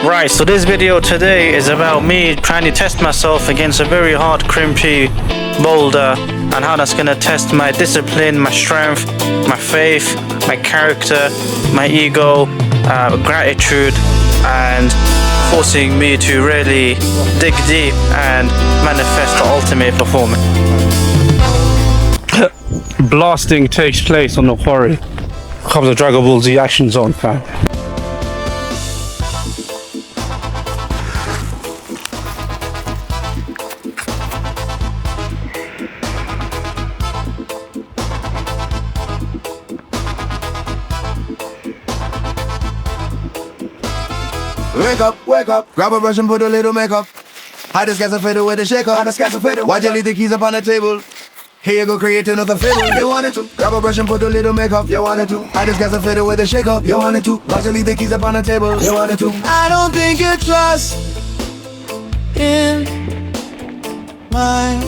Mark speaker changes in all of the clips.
Speaker 1: Right, so this video today is about me trying to test myself against a very hard crimpy boulder and how that's going to test my discipline, my strength, my faith, my character, my ego, gratitude, and forcing me to really dig deep and manifest the ultimate performance.
Speaker 2: Blasting takes place on the quarry. Comes the Dragon Ball Z action zone, fam.
Speaker 3: Wake up, grab a brush and put a little makeup. Hide the scats fader with a shaker. Why'd you leave the keys up on the table? Here you go, create another fiddle. You wanted to grab a brush and put a little makeup. You wanted to hide the scats fader with a shaker. You wanted to why'd you leave the keys up on the table? You wanted to. I don't think you trust in my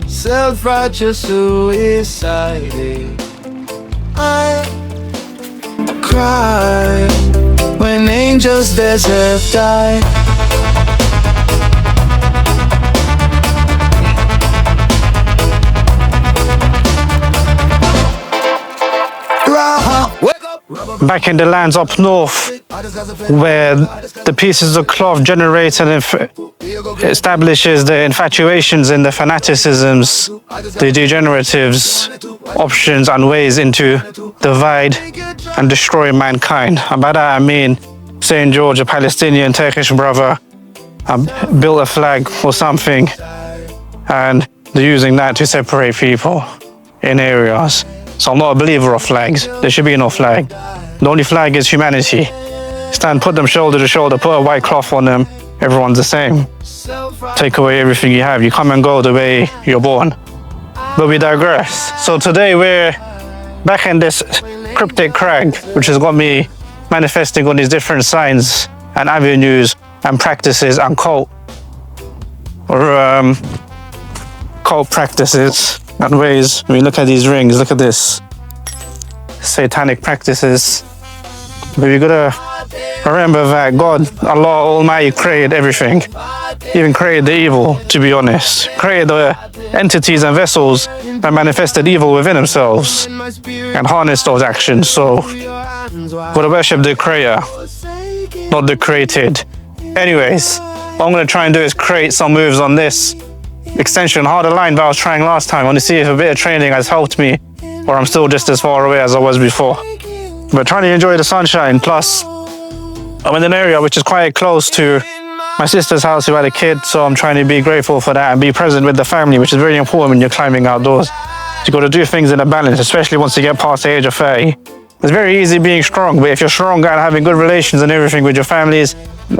Speaker 3: self-righteous suicide. I cry when angels deserve die.
Speaker 1: Back in the lands up north, where the pieces of cloth generate and establishes the infatuations and the fanaticisms, the degeneratives, options and ways into divide and destroy mankind. And by that I mean St. George, a Palestinian Turkish brother, built a flag or something, and they're using that to separate people in areas. So I'm not a believer of flags. There should be no flag. The only flag is humanity. Stand, put them shoulder to shoulder, put a white cloth on them. Everyone's the same. Take away everything you have. You come and go the way you're born. But we digress. So today we're back in this cryptic crag, which has got me manifesting on these different signs and avenues and practices and cult practices and ways. I mean, look at these rings, look at this. Satanic practices. But we gotta remember that God, Allah Almighty, created everything. Even created the evil, to be honest. Created the entities and vessels that manifested evil within themselves and harnessed those actions. So, gotta worship the creator, not the created. Anyways, what I'm gonna try and do is create some moves on this extension, harder line that I was trying last time. I want to see if a bit of training has helped me, or I'm still just as far away as I was before. But trying to enjoy the sunshine. Plus, I'm in an area which is quite close to my sister's house who had a kid, so I'm trying to be grateful for that and be present with the family, which is very important when you're climbing outdoors. You got to do things in a balance, especially once you get past the age of 30. It's very easy being strong, but if you're strong and having good relations and everything with your families,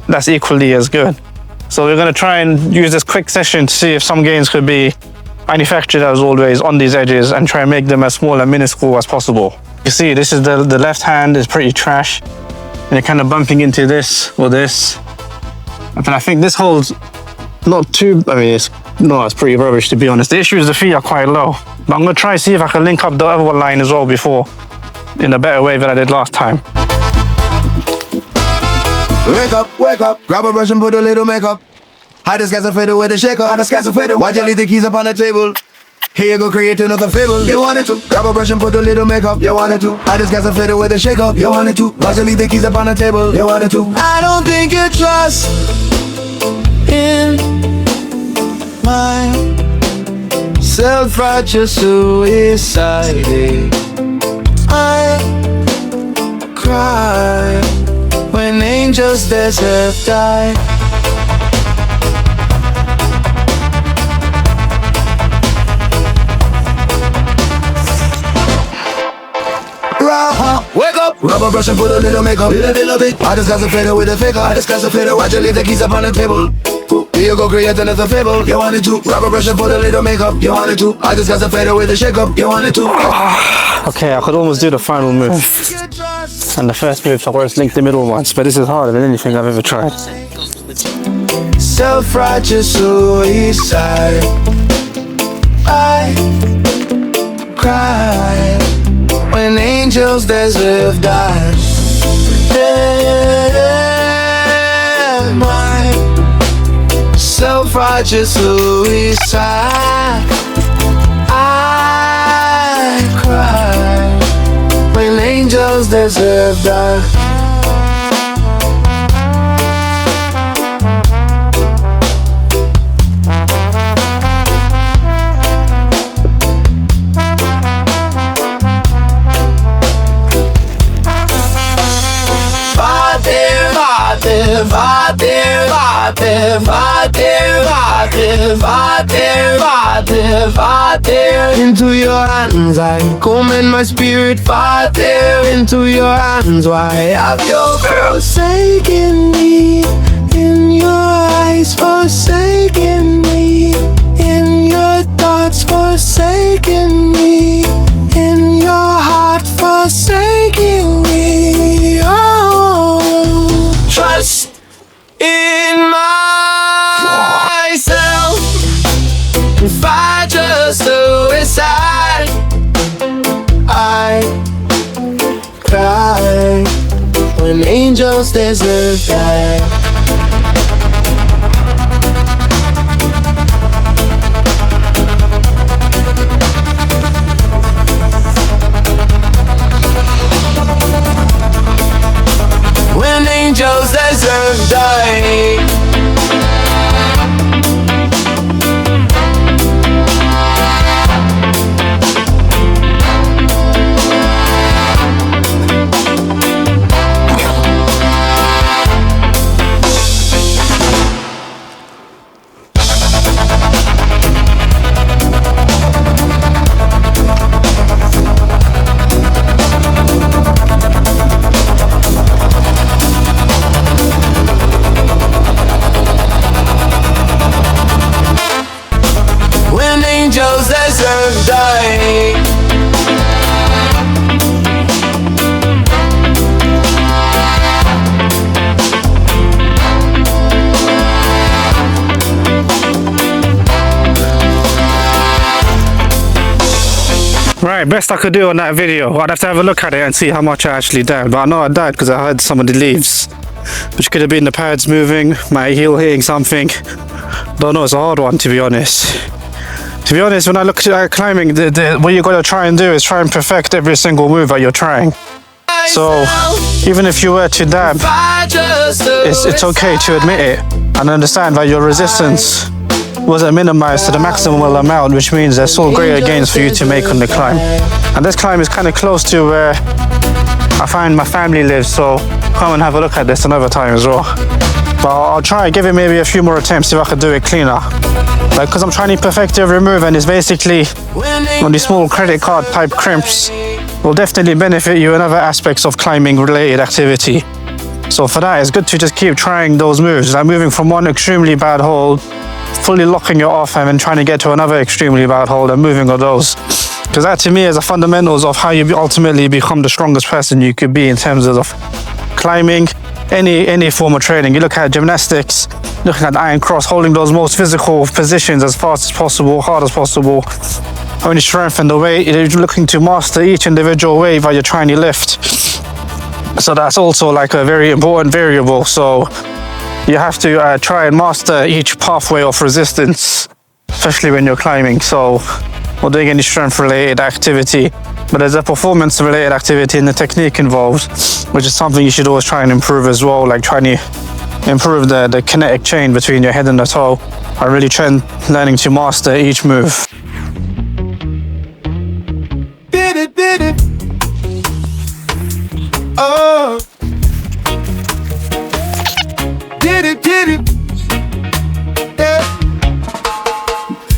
Speaker 1: that's equally as good. So we're going to try and use this quick session to see if some gains could be manufactured as always on these edges and try and make them as small and minuscule as possible. You see, this is the left hand is pretty trash, and you're kind of bumping into this or this. And I think this holds not too, it's pretty rubbish to be honest. The issue is the feet are quite low, but I'm going to try and see if I can link up the other line as well before in a better way than I did last time.
Speaker 3: Wake up, grab a brush and put a little makeup. Hide the scats fader with a shaker. Why'd you leave the keys up on the table? Here you go, create another fiddle. You wanted to grab a brush and put a little makeup. You wanted to hide the scats fader with a shaker. You wanted to why'd you leave the keys up on the table? You wanted to. I don't think you trust in my self-righteous suicide. I cry when angels deserve die. Wake up, rub a brush and put a little makeup. Little bit. I just got some fader with a faker. Why'd you leave the keys up on the table? Here you go, create another fable. You wanted to rub a brush and put a little makeup. You wanted to. I just got some fader with a shake up. You wanted to.
Speaker 1: Okay, I could almost do the final move. And the first move, so I always linked the middle ones, but this is harder than anything I've ever tried.
Speaker 3: Self-righteous suicide. I cry when angels angels deserve that. Am I self-righteous suicide? I cry when angels deserve that. Father, into your hands I commend my spirit. Father, into your hands. Why have you forsaken me? In your eyes forsaken me. In your thoughts forsaken me. In your heart forsaken me. Oh, trust in myself. If I just suicide, I cry when angels deserve that. When angels deserve die. Angels deserve die.
Speaker 1: Right, best I could do on that video. I'd have to have a look at it and see how much I actually died. But I know I died because I heard some of the leaves, which could have been the pads moving, my heel hitting something. Don't know, it's a hard one to be honest. To be honest, when I look at climbing, what you got to try and do is try and perfect every single move that you're trying. So, even if you were to dab, it's okay to admit it and understand that your resistance wasn't minimized to the maximal amount, which means there's still greater gains for you to make on the climb. And this climb is kind of close to where I find my family lives, so come and have a look at this another time as well. But I'll try and give it maybe a few more attempts if I could do it cleaner. Like, because I'm trying to perfect every move, and it's basically on these small credit card type crimps will definitely benefit you in other aspects of climbing related activity. So for that, it's good to just keep trying those moves, like moving from one extremely bad hold, fully locking it off, and then trying to get to another extremely bad hold and moving on those. Because that to me is the fundamentals of how you ultimately become the strongest person you could be in terms of climbing, any form of training. You look at gymnastics, looking at the iron cross, holding those most physical positions as fast as possible, hard as possible, only strengthen the weight. You're looking to master each individual weight that you're trying to lift. So that's also like a very important variable. So you have to try and master each pathway of resistance, especially when you're climbing. So or doing any strength related activity, but there's a performance related activity in the technique involved, which is something you should always try and improve as well, like trying to improve the kinetic chain between your head and the toe. I really learning to master each move.
Speaker 3: Did it. Oh. Did it. Yeah.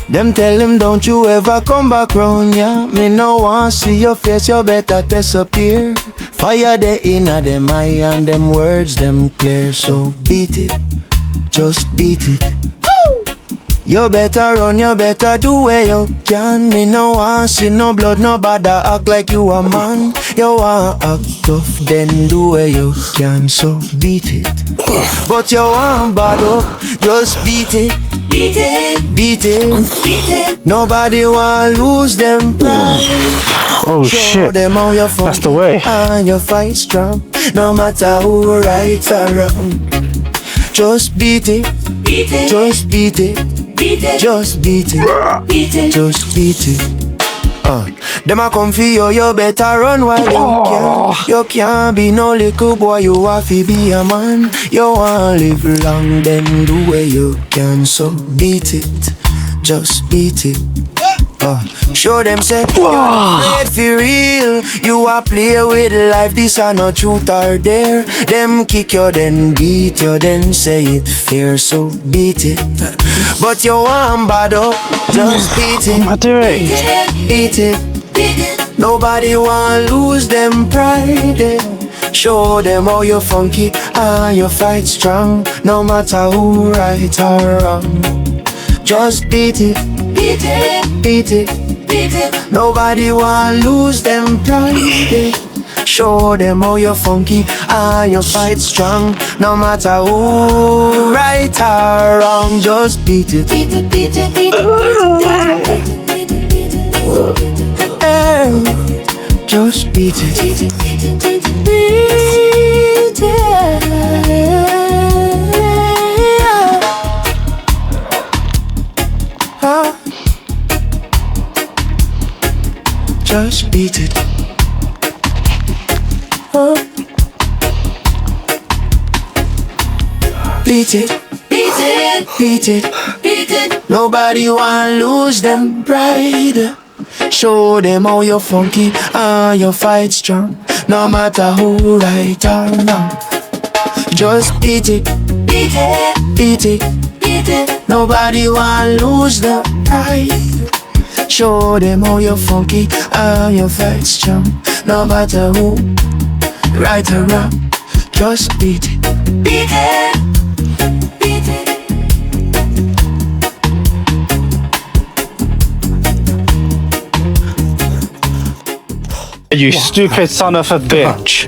Speaker 3: Them tell him don't you ever come back round, yeah. Me no want see your face, you better disappear. Fire the inner them eye and them words them clear. So beat it, just beat it. You better run, you better do where you can. Me no want see no blood, no bother act like you a man. You want act tough, then do where you can. So beat it, but you want bad up, just beat it. Beat it. Nobody want lose them pride.
Speaker 1: Oh shit, that's the way.
Speaker 3: And you fight strong, no matter who right or wrong. Just beat it, just beat it, just beat it, just beat it. Them a come for you, you better run while you can. You can't be no little boy, you have to be a man. You want live long, then do where you can. So beat it, just beat it. Show them say you're afraid for real. You a play with life, this are not truth or dare. Them kick you, then beat you, then say it fair. So beat it, but you want bad up, just beat it.
Speaker 1: What am I doing?
Speaker 3: Beat it. Nobody want lose them pride. Show them how you funky and you fight strong, no matter who right or wrong. Just beat it, beat it, beat it, beat it. Nobody want lose them pride. Show them how you funky and you fight strong, no matter who right or wrong. Just beat it, beat it, beat it, beat it. Just beat it, beat it, beat it, beat it, beat it. Just beat it. Beat it, beat it, beat it, beat it. Nobody want lose them pride. Show them how you funky and you fight strong, no matter who right or wrong. Just beat it, beat it, beat it, beat it. Nobody want lose the pride. Show them how you funky and you fight strong, no matter who right or wrong. Just beat it, beat it.
Speaker 1: You stupid son of a bitch.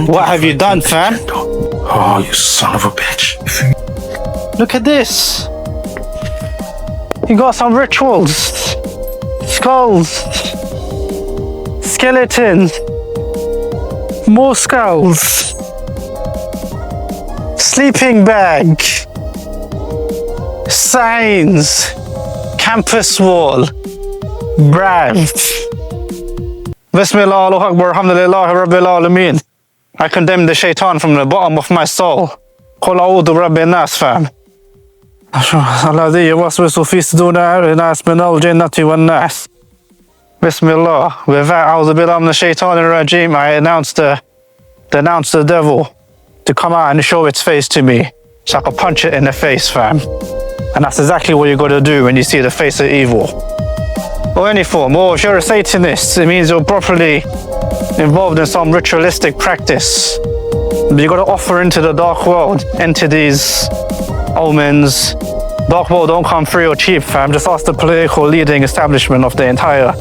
Speaker 1: What have you done, fam?
Speaker 4: Oh, you son of a bitch.
Speaker 1: Look at this. You got some rituals. Skulls. Skeletons. More skulls. Sleeping bag. Signs. Campus wall. Brav. Bismillah, Allahu Akbar, Alhamdulillah, Rabbil Alameen. I condemn the shaitan from the bottom of my soul. Qul a'udhu Rabbin nas, fam. Alladhi yuwaswisu fi suduri nas min al-jinnati wan nas. Bismillah. With that, a'udhu billahi minash shaitanir rajim, I denounce the devil to come out and show its face to me, so I can punch it in the face, fam. And that's exactly what you gotta do when you see the face of evil. Or any form, or if you're a Satanist, it means you're properly involved in some ritualistic practice. But you got to offer into the dark world, entities, omens. Dark world don't come free or cheap, fam. Just ask the political leading establishment of the entire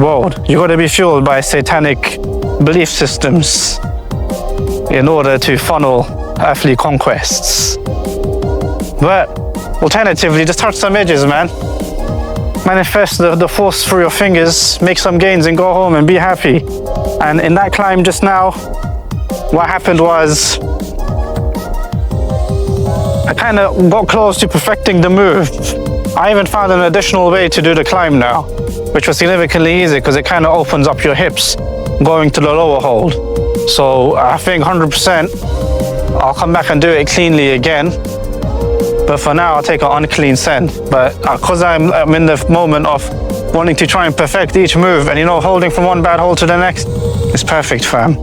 Speaker 1: world. You got to be fueled by satanic belief systems in order to funnel earthly conquests. But alternatively, just touch some edges, man. Manifest the force through your fingers, make some gains and go home and be happy. And in that climb just now, what happened was I kind of got close to perfecting the move. I even found an additional way to do the climb now, which was significantly easier because it kind of opens up your hips going to the lower hold. So I think 100% I'll come back and do it cleanly again. But for now, I'll take an unclean send. But because I'm in the moment of wanting to try and perfect each move and, you know, holding from one bad hold to the next, it's perfect, fam.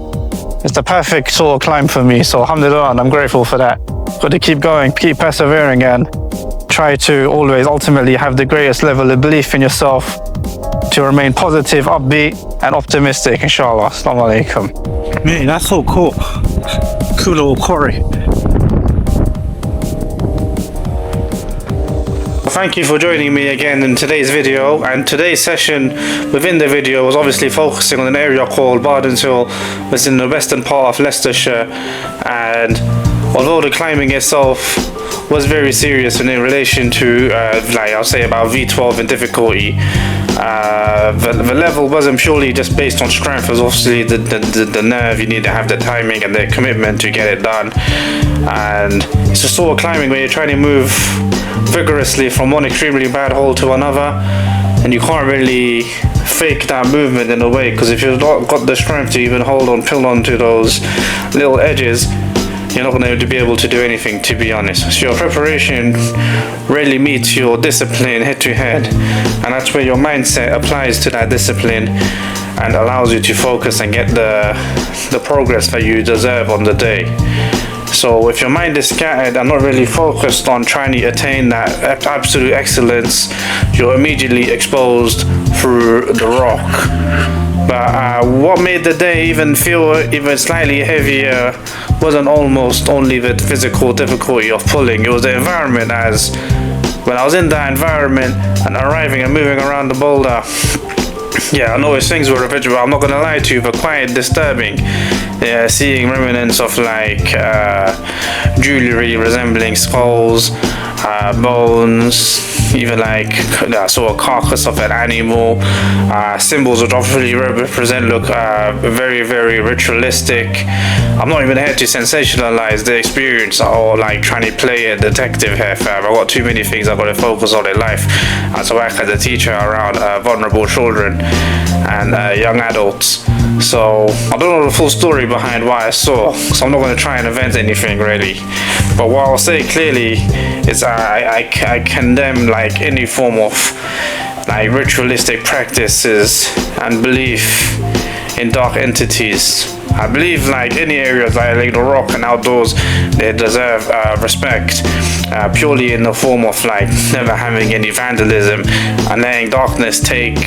Speaker 1: It's the perfect sort of climb for me. So alhamdulillah, and I'm grateful for that. Got to keep going, keep persevering, and try to always ultimately have the greatest level of belief in yourself to remain positive, upbeat, and optimistic, inshallah. Assalamu alaikum.
Speaker 2: Man, that's so cool. Cool little quarry.
Speaker 1: Thank you for joining me again in today's video, and today's session within the video was obviously focusing on an area called Bardon Hill, which is in the western part of Leicestershire. And although the climbing itself was very serious and in relation to like I'll say about V12 in difficulty,
Speaker 2: The level wasn't purely just based on strength. It was obviously the nerve. You need to have the timing and the commitment to get it done. And it's a sort of climbing where you're trying to move vigorously from one extremely bad hole to another, and you can't really fake that movement in a way, because if you've not got the strength to even pull on to those little edges, you're not going to be able to do anything, to be honest. So your preparation really meets your discipline head to head, and that's where your mindset applies to that discipline and allows you to focus and get the progress that you deserve on the day. So if your mind is scattered and not really focused on trying to attain that absolute excellence, you're immediately exposed through the rock. But what made the day even feel even slightly heavier wasn't almost only the physical difficulty of pulling. It was the environment, as when I was in that environment and arriving and moving around the boulder. Yeah, I know things were repetitive, I'm not gonna lie to you, but quite disturbing. Yeah, seeing remnants of like jewelry resembling skulls, bones, even like sort of carcass of an animal, symbols which obviously look very, very ritualistic. I'm not even here to sensationalize the experience or like trying to play a detective here, fam. I've got too many things I've got to focus on in life as I work as a teacher around vulnerable children and young adults. So I don't know the full story behind what I saw, so I'm not going to try and invent anything really. But what I'll say clearly is I condemn like any form of like ritualistic practices and belief in dark entities. I believe like any areas like the rock and outdoors, they deserve respect, purely in the form of like never having any vandalism and letting darkness take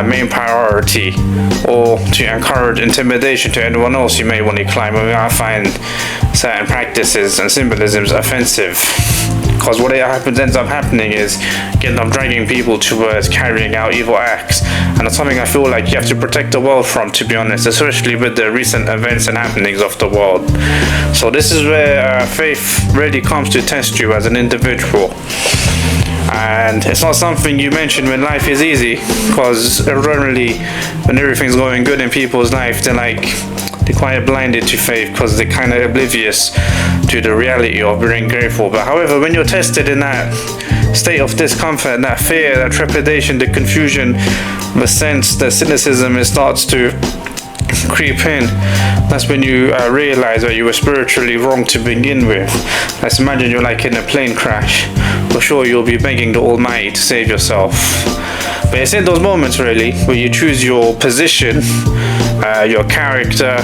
Speaker 2: main priority, or to encourage intimidation to anyone else you may want to climb. I mean, I find certain practices and symbolisms offensive, because what ends up happening is dragging people towards carrying out evil acts, and it's something I feel like you have to protect the world from, to be honest, especially with the recent events and happenings of the world. So this is where faith really comes to test you as an individual. And it's not something you mention when life is easy, because generally when everything's going good in people's life, they're quite blinded to faith because they're kind of oblivious to the reality of being grateful. But however, when you're tested in that state of discomfort, that fear, that trepidation, the confusion, the sense, the cynicism, it starts to creep in. That's when you realize that you were spiritually wrong to begin with. Let's imagine you're like in a plane crash. For sure you'll be begging the Almighty to save yourself. But it's in those moments really where you choose your position, your character,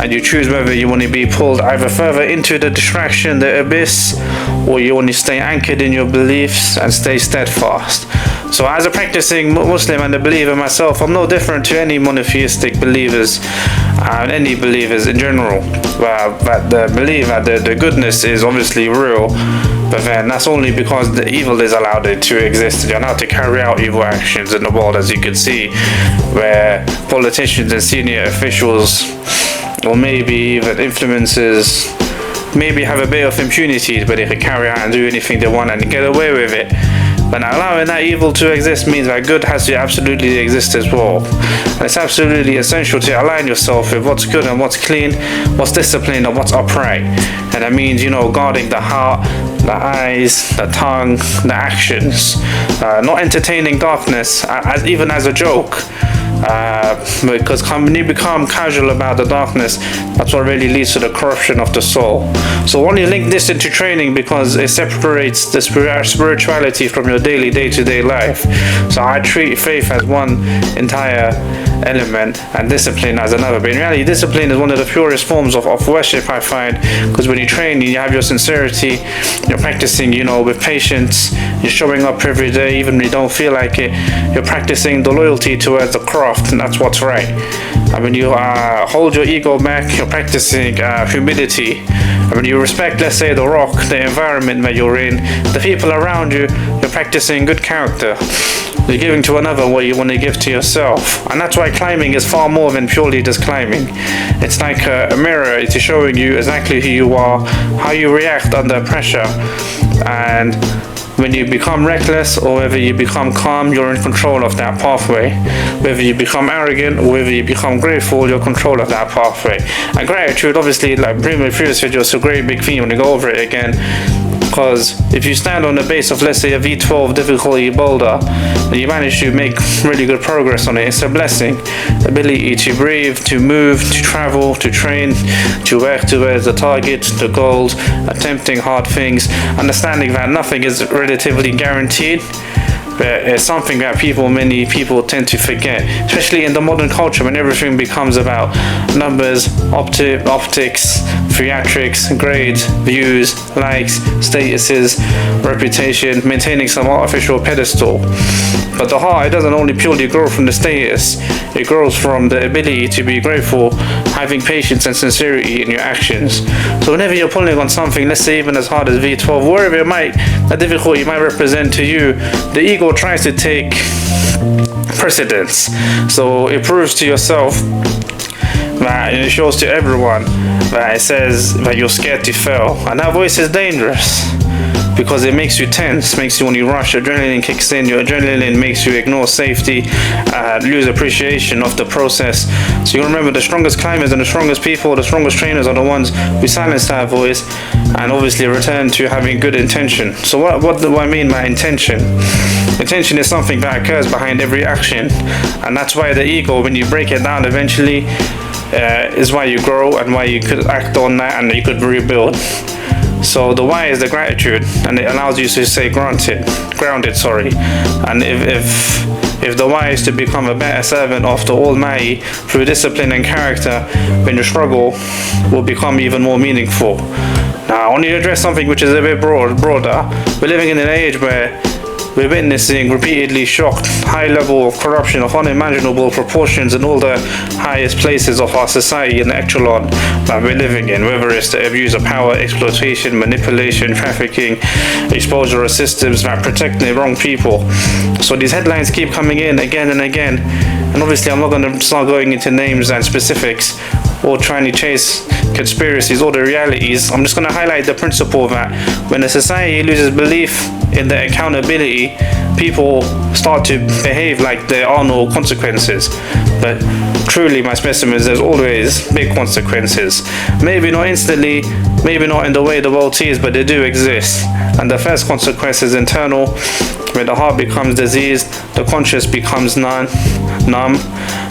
Speaker 2: and you choose whether you want to be pulled either further into the distraction, the abyss, or you want to stay anchored in your beliefs and stay steadfast. So as a practicing Muslim and a believer myself, I'm no different to any monotheistic believers and any believers in general. But the belief that the goodness is obviously real, but then that's only because the evil is allowed it to exist. You're allowed to carry out evil actions in the world, as you can see, where politicians and senior officials, or maybe even influencers, maybe have a bit of impunity where they can carry out and do anything they want and get away with it. But allowing that evil to exist means that good has to absolutely exist as well. And it's absolutely essential to align yourself with what's good and what's clean, what's disciplined and what's upright. And that means, guarding the heart, the eyes, the tongue, the actions. Not entertaining darkness even as a joke. Because when you become casual about the darkness, that's what really leads to the corruption of the soul. So I want to link this into training because it separates the spirituality from your daily day-to-day life. So I treat faith as one entire element and discipline as another. But in reality, discipline is one of the purest forms of worship, I find, because when you train, you have your sincerity, you're practicing, with patience, you're showing up every day even when you don't feel like it, you're practicing the loyalty towards the craft, and that's what's right. And when you hold your ego back, you're practicing humility. And when you respect, let's say, the rock, the environment that you're in, the people around you, you're practicing good character. You're giving to another what you want to give to yourself. And that's why climbing is far more than purely just climbing. It's like a mirror. It's showing you exactly who you are, how you react under pressure, and when you become reckless or whether you become calm, you're in control of that pathway. Whether you become arrogant or whether you become grateful, you're in control of that pathway. And gratitude, obviously, like previous videos, is a great big theme when you go over it again. Because if you stand on the base of, let's say, a V12 difficulty boulder, and you manage to make really good progress on it, it's a blessing. The ability to breathe, to move, to travel, to train, to work towards the target, the goals, attempting hard things, understanding that nothing is relatively guaranteed. But it's something that many people tend to forget, especially in the modern culture when everything becomes about numbers, optics, theatrics, grades, views, likes, statuses, reputation, maintaining some artificial pedestal. But the heart, it doesn't only purely grow from the status, it grows from the ability to be grateful, having patience and sincerity in your actions. So whenever you're pulling on something, let's say even as hard as V12, wherever the difficulty might represent to you, the ego tries to take precedence. So it proves to yourself that it shows to everyone that it says that you're scared to fail, and that voice is dangerous because it makes you tense, makes you want to rush, adrenaline kicks in, your adrenaline makes you ignore safety, lose appreciation of the process. So you remember the strongest climbers and the strongest people, the strongest trainers are the ones who silence that voice and obviously return to having good intention. So what do I mean by intention? Intention is something that occurs behind every action, and that's why the ego, when you break it down eventually, is why you grow and why you could act on that and you could rebuild. So the why is the gratitude, and it allows you to stay grounded. And if the why is to become a better servant of the Almighty through discipline and character, then your struggle will become even more meaningful. Now I want to address something which is a bit broader. We're living in an age where we're witnessing repeatedly shocked high level of corruption of unimaginable proportions in all the highest places of our society and the echelon that we're living in, whether it's the abuse of power, exploitation, manipulation, trafficking, exposure of systems that protect the wrong people. So these headlines keep coming in again and again, and obviously I'm not going to start going into names and specifics or trying to chase conspiracies or the realities. I'm just going to highlight the principle that when a society loses belief in their accountability, people start to behave like there are no consequences. But truly, my specimens, there's always big consequences. Maybe not instantly, maybe not in the way the world sees, but they do exist. And the first consequence is internal. When the heart becomes diseased, the conscience becomes numb.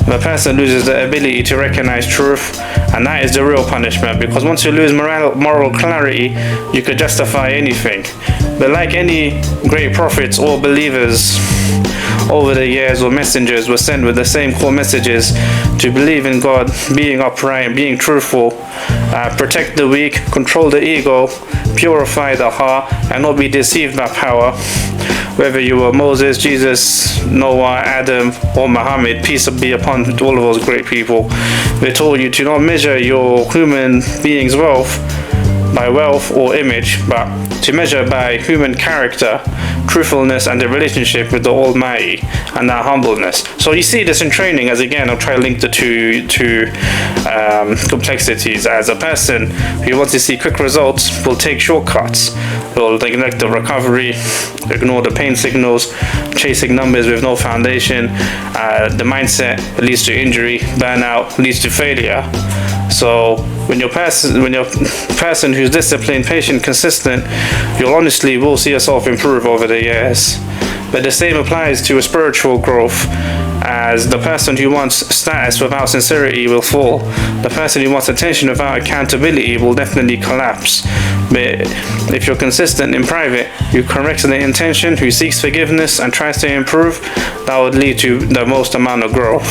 Speaker 2: The person loses the ability to recognize truth, and that is the real punishment, because once you lose moral clarity, you could justify anything. But like any great prophets or believers over the years, or messengers were sent with the same core messages: to believe in God, being upright, being truthful, protect the weak, control the ego, purify the heart, and not be deceived by power. Whether you were Moses, Jesus, Noah, Adam, or Muhammad, peace be upon all of those great people, they told you to not measure your human being's wealth by wealth or image, but to measure by human character, truthfulness, and the relationship with the Almighty, and that humbleness. So you see this in training, as again, I'll try to link the two complexities. As a person who wants to see quick results will take shortcuts, will neglect the recovery, ignore the pain signals, chasing numbers with no foundation. The mindset leads to injury, burnout leads to failure. So when you're person who's disciplined, patient, consistent, you honestly will see yourself improve over the years. But the same applies to a spiritual growth, as the person who wants status without sincerity will fall. The person who wants attention without accountability will definitely collapse. But if you're consistent in private, who corrects the intention, who seeks forgiveness and tries to improve, that would lead to the most amount of growth.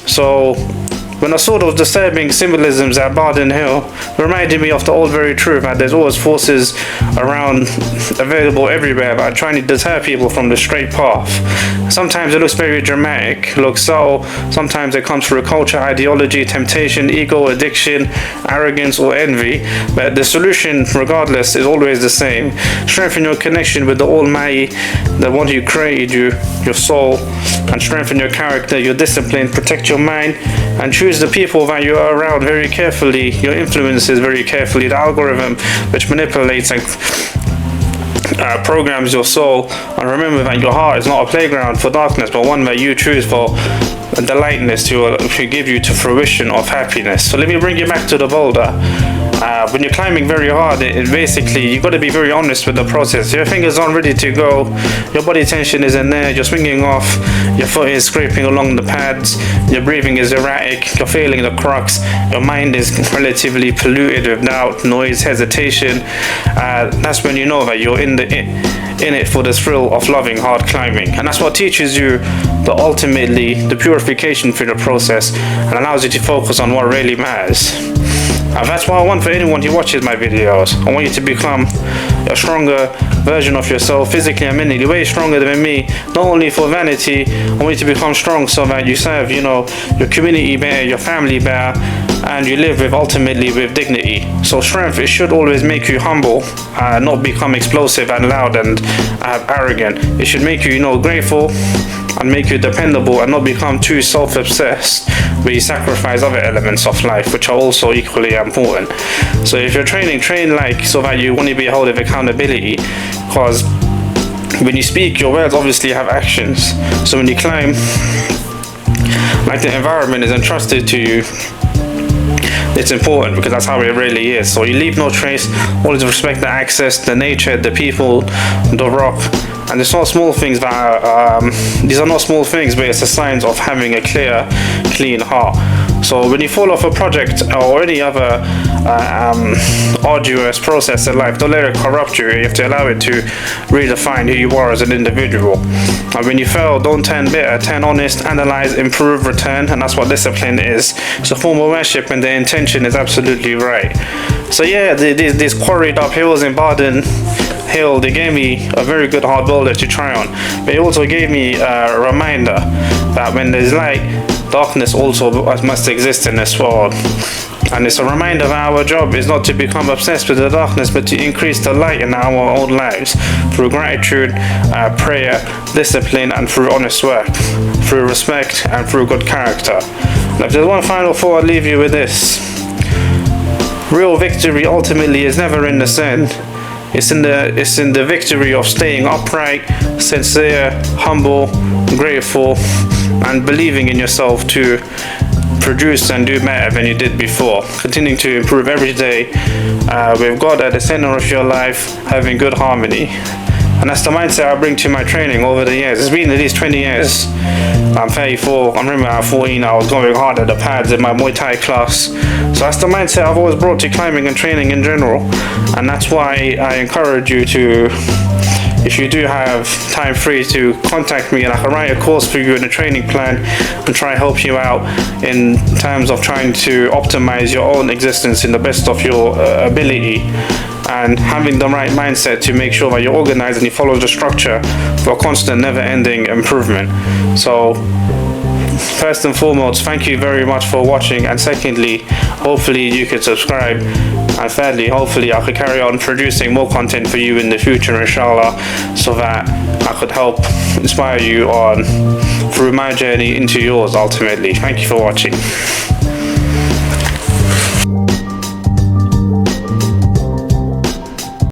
Speaker 2: So when I saw those disturbing symbolisms at Bardon Hill, it reminded me of the old very truth that there's always forces around, available everywhere, that are trying to deter people from the straight path. Sometimes it looks very dramatic, looks subtle. Sometimes it comes through culture, ideology, temptation, ego, addiction, arrogance, or envy. But the solution, regardless, is always the same. Strengthen your connection with the Almighty, the one who created you, your soul, and strengthen your character, your discipline, protect your mind, and choose the people that you are around very carefully, your influences very carefully, the algorithm which manipulates programs your soul. And remember that your heart is not a playground for darkness, but one that you choose for the lightness to give you to fruition of happiness. So let me bring you back to the boulder. When you're climbing very hard, it basically, you got to be very honest with the process. Your fingers aren't ready to go, your body tension isn't there, you're swinging off, your foot is scraping along the pads, your breathing is erratic, you're feeling the crux, your mind is relatively polluted with doubt, noise, hesitation. That's when you know that you're in it for the thrill of loving hard climbing. And that's what teaches you ultimately the purification through the process and allows you to focus on what really matters. And that's what I want for anyone who watches my videos. I want you to become a stronger version of yourself, physically and mentally, way stronger than me. Not only for vanity, I want you to become strong so that you serve, your community better, your family better, and you live ultimately with dignity. So strength, it should always make you humble, not become explosive and loud and arrogant. It should make you, grateful and make you dependable and not become too self-obsessed where you sacrifice other elements of life which are also equally important. So if you're training, train so that you want to be held with accountability, because when you speak, your words obviously have actions. So when you climb, the environment is entrusted to you, it's important because that's how it really is. So you leave no trace, always respect the access, the nature, the people, the rock. And it's not small things that these are not small things, but it's a sign of having a clear, clean heart. So when you fall off a project or any other arduous process in life, don't let it corrupt you. You have to allow it to redefine who you are as an individual. And when you fail, don't turn bitter, turn honest, analyze, improve, return. And that's what discipline is. It's a form of worship and the intention is absolutely right. So yeah, these quarried up hills in Bardon Hill, they gave me a very good hard boulder to try on. But it also gave me a reminder that when there's light, darkness also must exist in this world. And it's a reminder that our job is not to become obsessed with the darkness, but to increase the light in our own lives through gratitude, prayer, discipline, and through honest work, through respect, and through good character. And if there's one final thought, I'll leave you with this. Real victory ultimately is never in the sin. It's in the victory of staying upright, sincere, humble, grateful, and believing in yourself to produce and do better than you did before. Continuing to improve every day with God at the center of your life, having good harmony. And that's the mindset I bring to my training over the years. It's been at least 20 years. I'm 34. I remember at 14 I was going hard at the pads in my Muay Thai class. So that's the mindset I've always brought to climbing and training in general. And that's why I encourage you to, if you do have time free, to contact me and I can write a course for you in a training plan and try and help you out in terms of trying to optimize your own existence in the best of your ability, and having the right mindset to make sure that you're organized and you follow the structure for constant, never-ending improvement. So first and foremost, thank you very much for watching, and secondly, hopefully you can subscribe, and thirdly, hopefully I could carry on producing more content for you in the future, inshallah, so that I could help inspire you on through my journey into yours ultimately. Thank you for watching.